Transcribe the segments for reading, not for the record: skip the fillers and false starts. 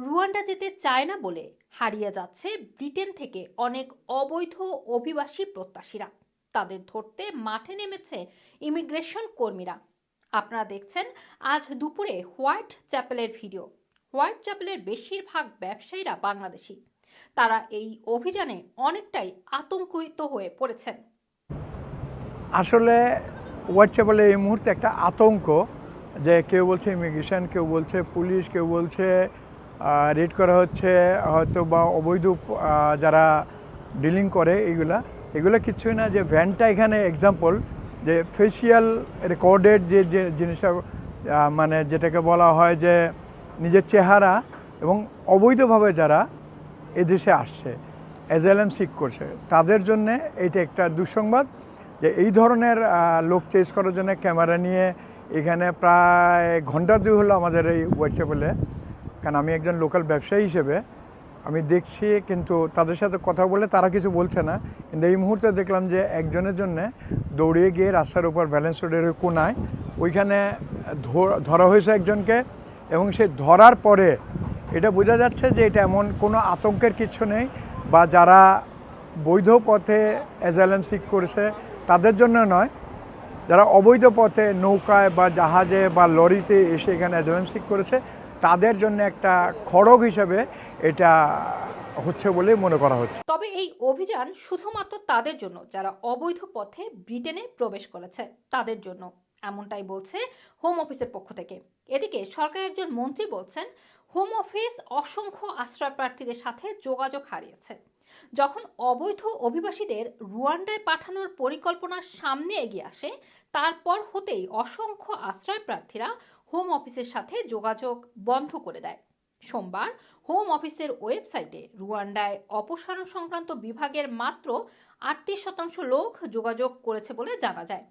Rwanda যেতে চায় না বলে হারিয়ে যাচ্ছে ব্রিটেন থেকে অনেক অবৈধ অভিবাসী প্রত্যাশীরা। তাদের ধরতে মাঠে নেমেছে ইমিগ্রেশন কর্মীরা। আপনারা দেখছেন আজ দুপুরে হোয়াইট চ্যাপেলের ভিডিও। হোয়াইট চ্যাপেলের বেশিরভাগ ব্যবসায়ীরা বাংলাদেশি। তারা এই অভিযানে অনেকটাই আতঙ্কিত হয়ে পড়েছেন। আসলে হোয়াইট চ্যাপেলে এই মুহূর্তে একটা আতঙ্ক, যে কেউ বলছে ইমিগ্রেশন, কেউ বলছে পুলিশ, কেউ বলছে রেড করা হচ্ছে, হয়তো বা অবৈধ যারা ডিলিং করে এগুলা কিছুই না। যে ভ্যানটা এখানে এক্সাম্পল, যে ফেসিয়াল রেকর্ডেড যে জিনিসটা, মানে যেটাকে বলা হয় যে নিজের চেহারা, এবং অবৈধভাবে যারা এদেশে আসছে অ্যাজাইলাম সিক করছে, তাদের জন্যে এইটা একটা দুঃসংবাদ। যে এই ধরনের লোক চেস করার জন্য ক্যামেরা নিয়ে এখানে প্রায় ঘন্টা 2 হলো আমাদের এই হোয়াইট চ্যাপেলে। কারণ আমি একজন লোকাল ব্যবসায়ী হিসেবে আমি দেখছি, কিন্তু তাদের সাথে কথা বলে তারা কিছু বলছে না। কিন্তু এই মুহূর্তে দেখলাম যে একজনের জন্য দৌড়িয়ে গিয়ে রাস্তার উপর ব্যালেন্স রোডের কোনায় ওইখানে ধরা হয়েছে একজনকে, এবং সে ধরার পরে এটা বোঝা যাচ্ছে যে এটা এমন কোনো আতঙ্কের কিছু নেই, বা যারা বৈধ পথে অ্যাজাইলাম সিক করেছে তাদের জন্য নয়, যারা অবৈধ পথে নৌকায় বা জাহাজে বা লরিতে এসে এখানে অ্যাজাইলাম সিক করেছে তাদের জন্য একটা খড়গ হিসেবে এটা হচ্ছে বলে মনে করা হচ্ছে। তবে এই অভিযান শুধুমাত্র তাদের জন্য যারা অবৈধ পথে ব্রিটেনে প্রবেশ করেছে তাদের জন্য, এমনটাই বলছে হোম অফিসের পক্ষ থেকে। এদিকে সরকারের একজন মন্ত্রী বলছেন, হোম অফিস অসংখ্য আশ্রয় প্রার্থীদের সাথে যোগাযোগ হারিয়েছে। যখন অবৈধ অভিবাসীদের রুয়ান্ডায় পাঠানোর পরিকল্পনা সামনে এগিয়ে আসে, তারপর হতেই অসংখ্য আশ্রয় প্রার্থীরা হোম অফিসের সাথে যোগাযোগ বন্ধ করে দেয়। সোমবার হোম অফিসের ওয়েবসাইটে রুয়ান্ডায় অপসারণ সংক্রান্ত বিভাগের মাত্র 38% লোক যোগাযোগ করেছে বলে জানা যায়।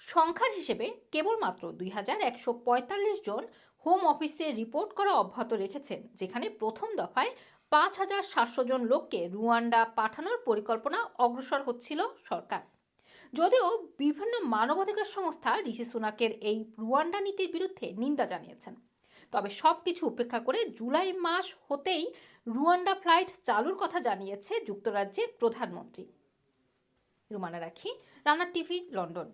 সংখ্যার হিসেবে কেবলমাত্র 2145 জন হোম অফিসে রিপোর্ট করা অব্যাহত রেখেছেন, যেখানে প্রথম দফায় 5700 জন লোককে রুয়ান্ডা পাঠানোর পরিকল্পনা অগ্রসর হচ্ছিল সরকার। যদিও বিভিন্ন মানবাধিকার সংস্থা ঋষি সুনাকের এই রুয়ান্ডা নীতির বিরুদ্ধে নিন্দা জানিয়েছেন, তবে সবকিছু উপেক্ষা করে জুলাই মাস হতেই রুয়ান্ডা ফ্লাইট চালুর কথা জানিয়েছে যুক্তরাজ্যের প্রধানমন্ত্রী। রুমানা রাখি, রানা টিভি, লন্ডন।